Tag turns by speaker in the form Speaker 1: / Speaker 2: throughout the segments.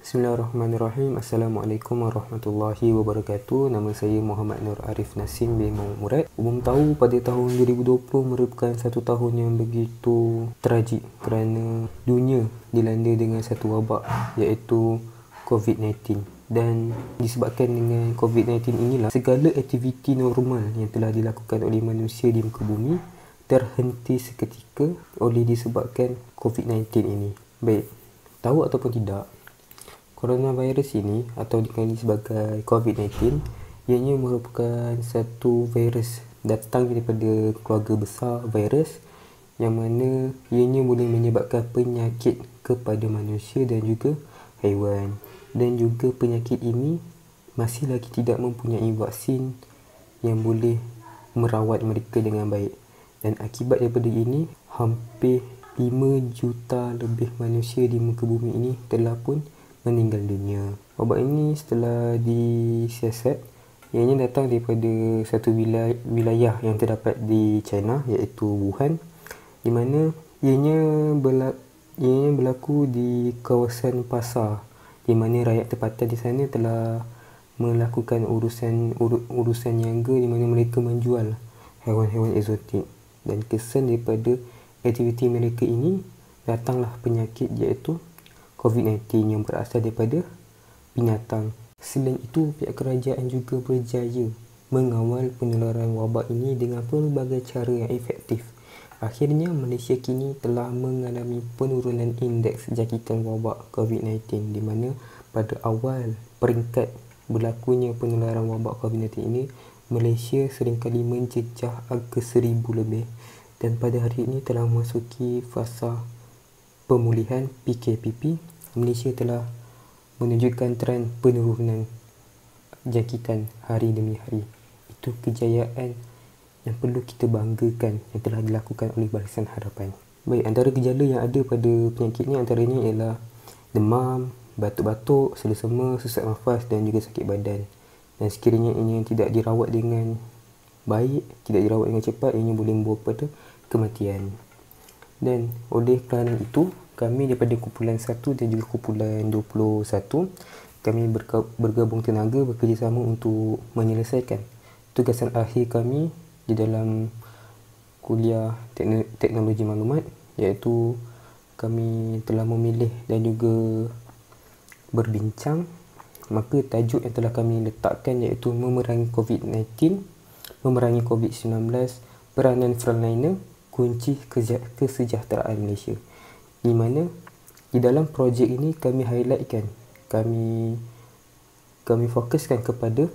Speaker 1: Bismillahirrahmanirrahim. Assalamualaikum warahmatullahi wabarakatuh. Nama saya Muhammad Nur Arif Nasim bin Murad. Umum tahu pada tahun 2020 merupakan satu tahun yang begitu tragik kerana dunia dilanda dengan satu wabak iaitu COVID-19. Dan disebabkan dengan COVID-19 inilah segala aktiviti normal yang telah dilakukan oleh manusia di muka bumi terhenti seketika oleh disebabkan COVID-19 ini. Baik, tahu ataupun tidak, coronavirus ini atau dikenali sebagai COVID-19 ianya merupakan satu virus datang daripada keluarga besar virus yang mana ianya boleh menyebabkan penyakit kepada manusia dan juga haiwan, dan juga penyakit ini masih lagi tidak mempunyai vaksin yang boleh merawat mereka dengan baik. Dan akibat daripada ini, hampir 5 juta lebih manusia di muka bumi ini telah pun meninggal dunia. Wabak ini setelah disiasat, ianya datang daripada satu wilayah yang terdapat di China iaitu Wuhan, di mana ianya berlaku di kawasan pasar, di mana rakyat tempatan di sana telah melakukan urusan niaga di mana mereka menjual haiwan-haiwan eksotik. Dan kesan daripada aktiviti mereka ini datanglah penyakit iaitu COVID-19 yang berasal daripada binatang. Selain itu, pihak kerajaan juga berjaya mengawal penularan wabak ini dengan pelbagai cara yang efektif. Akhirnya, Malaysia kini telah mengalami penurunan indeks jangkitan wabak COVID-19, di mana pada awal peringkat berlakunya penularan wabak COVID-19 ini, Malaysia seringkali menjejah angka 1,000 lebih, dan pada hari ini telah memasuki fasa pemulihan PKPP. Malaysia telah menunjukkan trend penurunan jangkitan hari demi hari. Itu kejayaan yang perlu kita banggakan yang telah dilakukan oleh Barisan Harapan. Baik, antara gejala yang ada pada penyakit ini antaranya ialah demam, batuk-batuk, selesema, sesak nafas dan juga sakit badan. Dan sekiranya ini tidak dirawat dengan baik, tidak dirawat dengan cepat, ini boleh membawa pada kematian. Dan oleh kerana itu, kami daripada kumpulan 1 dan juga kumpulan 21, kami bergabung tenaga bekerjasama untuk menyelesaikan tugasan akhir kami di dalam kuliah teknologi maklumat, iaitu kami telah memilih dan juga berbincang. Maka tajuk yang telah kami letakkan iaitu memerangi COVID-19, memerangi COVID-19, peranan frontliner, kunci kesejahteraan Malaysia. Di mana di dalam projek ini kami highlightkan, kami fokuskan kepada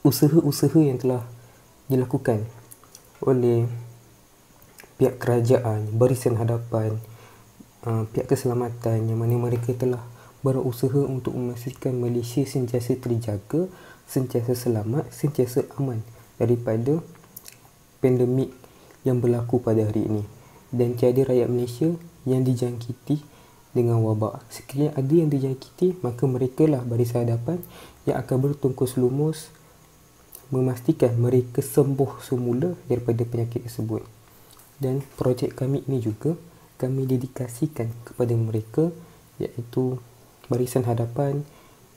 Speaker 1: usaha-usaha yang telah dilakukan oleh pihak kerajaan, Barisan Hadapan, pihak keselamatan, yang mana mereka telah berusaha untuk memastikan Malaysia sentiasa terjaga, sentiasa selamat, sentiasa aman daripada pandemik yang berlaku pada hari ini. Dan tiada rakyat Malaysia yang dijangkiti dengan wabak. Sekiranya ada yang dijangkiti, maka mereka lah Barisan Hadapan yang akan bertungkus lumus memastikan mereka sembuh semula daripada penyakit tersebut. Dan projek kami ini juga kami dedikasikan kepada mereka, iaitu Barisan Hadapan,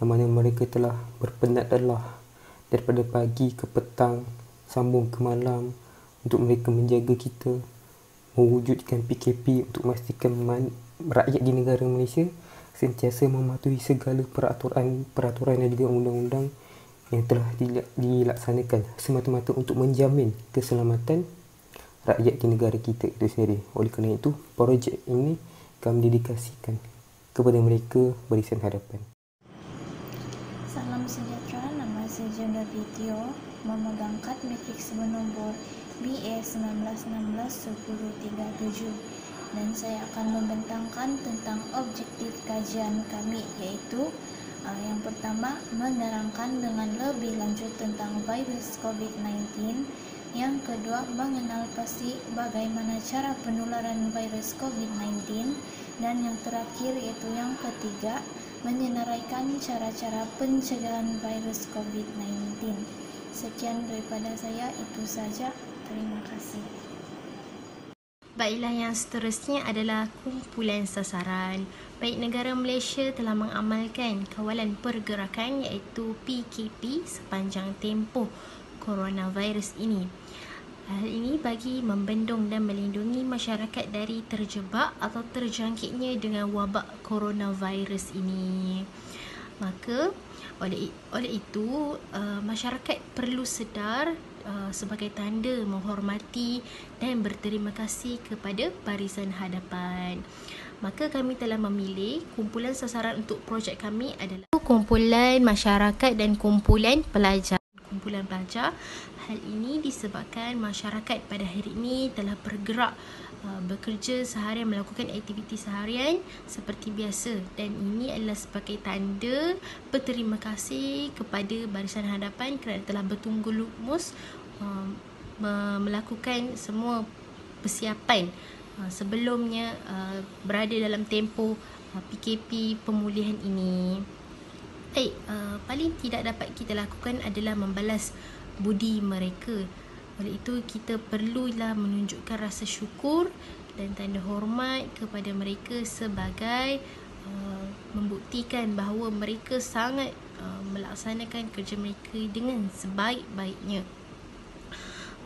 Speaker 1: yang mana mereka telah berpenat lelah daripada pagi ke petang, sambung ke malam untuk mereka menjaga kita, mewujudkan PKP untuk memastikan rakyat di negara Malaysia sentiasa mematuhi segala peraturan dan juga undang-undang yang telah dilaksanakan semata-mata untuk menjamin keselamatan rakyat di negara kita itu sendiri. Oleh kerana itu, projek ini kami dedikasikan kepada mereka, Barisan Hadapan.
Speaker 2: Salam sejahtera, nama saya Jenda Video, memegang kad matriks bernombor BA 1916-1037, dan saya akan membentangkan tentang objektif kajian kami, iaitu yang pertama, menerangkan dengan lebih lanjut tentang virus COVID-19. Yang kedua, mengenal pasti bagaimana cara penularan virus COVID-19. Dan yang terakhir, yaitu yang ketiga, menyenaraikan cara-cara pencegahan virus COVID-19. Sekian daripada saya, itu saja. Terima kasih.
Speaker 3: Baiklah, yang seterusnya adalah kumpulan sasaran. Baik, negara Malaysia telah mengamalkan kawalan pergerakan iaitu PKP sepanjang tempoh coronavirus ini. Hal ini bagi membendung dan melindungi masyarakat dari terjebak atau terjangkitnya dengan wabak coronavirus ini. Maka oleh itu masyarakat perlu sedar sebagai tanda menghormati dan berterima kasih kepada barisan hadapan. Maka kami telah memilih kumpulan sasaran untuk projek kami adalah kumpulan masyarakat dan kumpulan pelajar. Kumpulan pelajar, hal ini disebabkan masyarakat pada hari ini telah bergerak bekerja seharian, melakukan aktiviti seharian seperti biasa, dan ini adalah sebagai tanda berterima kasih kepada barisan hadapan kerana telah bertunggu lumus melakukan semua persiapan sebelumnya berada dalam tempoh PKP pemulihan ini. Baik, paling tidak dapat kita lakukan adalah membalas budi mereka. Oleh itu kita perlulah menunjukkan rasa syukur dan tanda hormat kepada mereka sebagai membuktikan bahawa mereka sangat melaksanakan kerja mereka dengan sebaik-baiknya.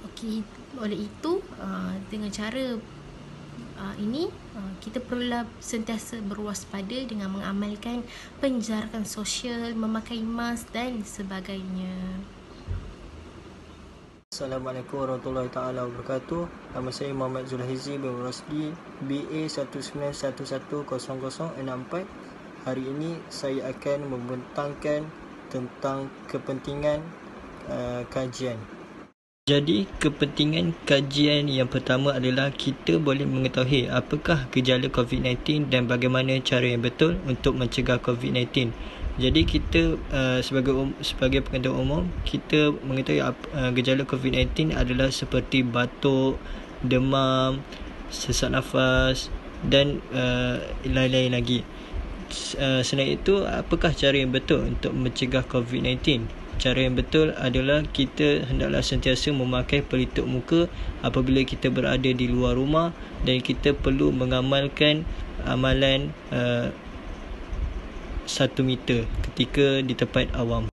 Speaker 3: Okey, oleh itu dengan cara ini kita perlulah sentiasa berwaspada dengan mengamalkan penjarakan sosial, memakai mask dan sebagainya.
Speaker 4: Assalamualaikum warahmatullahi taala wabarakatuh. Nama saya Muhammad Zulhizi bin Rosdi, BA 19110064. Hari ini saya akan membentangkan tentang kepentingan kajian. Jadi, kepentingan kajian yang pertama adalah kita boleh mengetahui apakah gejala COVID-19 dan bagaimana cara yang betul untuk mencegah COVID-19. Jadi kita sebagai pengetahuan umum, kita mengetahui gejala COVID-19 adalah seperti batuk, demam, sesak nafas dan lain-lain lagi. Selain itu, apakah cara yang betul untuk mencegah COVID-19? Cara yang betul adalah kita hendaklah sentiasa memakai pelitup muka apabila kita berada di luar rumah, dan kita perlu mengamalkan amalan 1 meter ketika di tempat awam.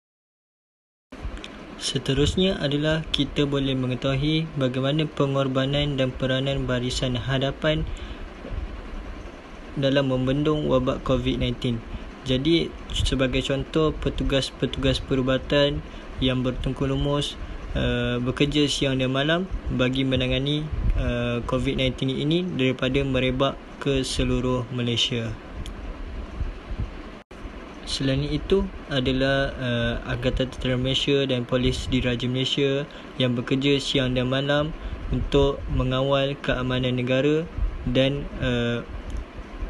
Speaker 4: Seterusnya adalah kita boleh mengetahui bagaimana pengorbanan dan peranan barisan hadapan dalam membendung wabak COVID-19. Jadi sebagai contoh, petugas-petugas perubatan yang bertungku lumus bekerja siang dan malam bagi menangani COVID-19 ini daripada merebak ke seluruh Malaysia. Selain itu adalah Angkatan Tentera Malaysia dan Polis Diraja Malaysia yang bekerja siang dan malam untuk mengawal keamanan negara dan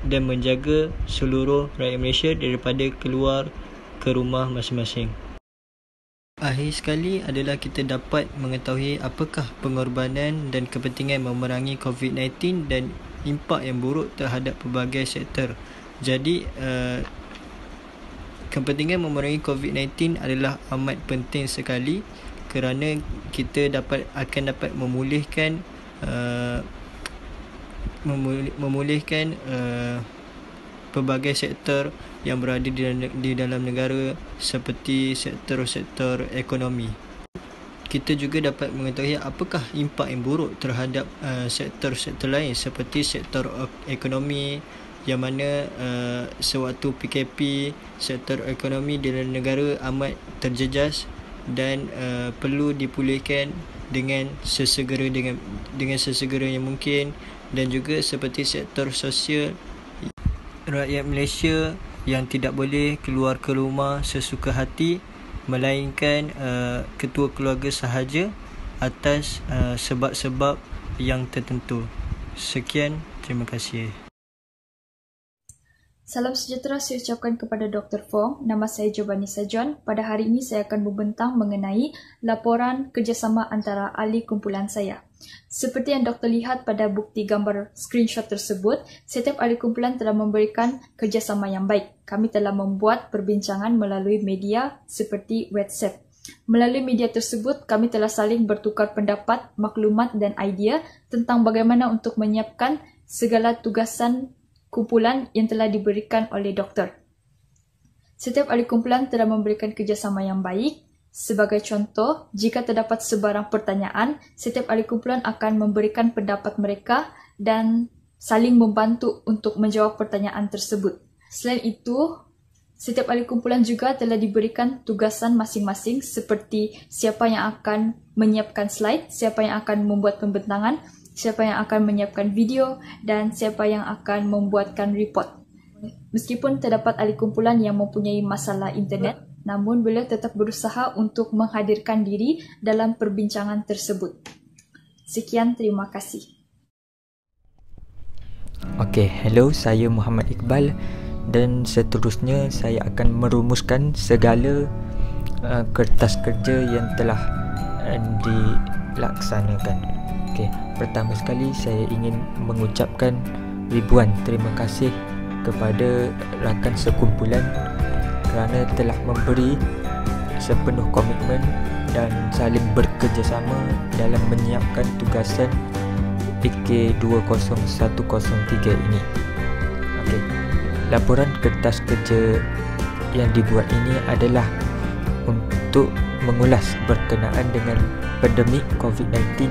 Speaker 4: menjaga seluruh rakyat Malaysia daripada keluar ke rumah masing-masing. Akhir sekali adalah kita dapat mengetahui apakah pengorbanan dan kepentingan memerangi COVID-19 dan impak yang buruk terhadap pelbagai sektor. Jadi kepentingan memerangi COVID-19 adalah amat penting sekali kerana kita akan dapat memulihkan pelbagai sektor yang berada di dalam negara seperti sektor-sektor ekonomi. Kita juga dapat mengetahui apakah impak yang buruk terhadap sektor-sektor lain seperti sektor ekonomi, yang mana sewaktu PKP sektor ekonomi di dalam negara amat terjejas dan perlu dipulihkan dengan sesegera yang mungkin. Dan juga seperti sektor sosial, rakyat Malaysia yang tidak boleh keluar ke rumah sesuka hati melainkan ketua keluarga sahaja atas sebab-sebab yang tertentu. Sekian, terima kasih.
Speaker 5: Salam sejahtera saya ucapkan kepada Dr. Fong. Nama saya Jobanisa John. Pada hari ini saya akan membentang mengenai laporan kerjasama antara ahli kumpulan saya. Seperti yang Doktor lihat pada bukti gambar screenshot tersebut, setiap ahli kumpulan telah memberikan kerjasama yang baik. Kami telah membuat perbincangan melalui media seperti WhatsApp. Melalui media tersebut, kami telah saling bertukar pendapat, maklumat dan idea tentang bagaimana untuk menyiapkan segala tugasan kumpulan yang telah diberikan oleh doktor. Setiap ahli kumpulan telah memberikan kerjasama yang baik. Sebagai contoh, jika terdapat sebarang pertanyaan, setiap ahli kumpulan akan memberikan pendapat mereka dan saling membantu untuk menjawab pertanyaan tersebut. Selain itu, setiap ahli kumpulan juga telah diberikan tugasan masing-masing seperti siapa yang akan menyiapkan slide, siapa yang akan membuat pembentangan, siapa yang akan menyiapkan video, dan siapa yang akan membuatkan report. Meskipun terdapat ahli kumpulan yang mempunyai masalah internet, namun beliau tetap berusaha untuk menghadirkan diri dalam perbincangan tersebut. Sekian, terima kasih.
Speaker 6: Okey, hello, saya Muhammad Iqbal dan seterusnya saya akan merumuskan segala kertas kerja yang telah dilaksanakan. Okey, pertama sekali saya ingin mengucapkan ribuan terima kasih kepada rakan sekumpulan kerana telah memberi sepenuh komitmen dan saling bekerjasama dalam menyiapkan tugasan PK20103 ini. Okey. Laporan kertas kerja yang dibuat ini adalah untuk mengulas berkenaan dengan pandemik COVID-19,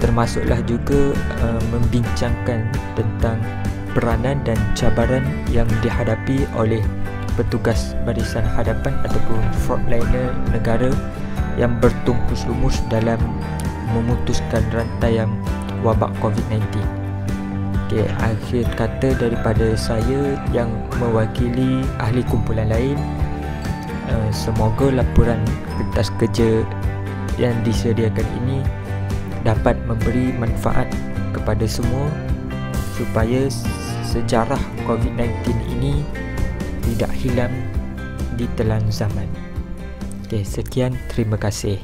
Speaker 6: termasuklah juga membincangkan tentang peranan dan cabaran yang dihadapi oleh petugas barisan hadapan ataupun frontliner negara yang bertumpus lumus dalam memutuskan rantaian wabak COVID-19. Okay, akhir kata daripada saya yang mewakili ahli kumpulan lain, semoga laporan kertas kerja yang disediakan ini dapat memberi manfaat kepada semua supaya sejarah COVID-19 ini tidak hilang di telan zaman. Okay, sekian, terima kasih.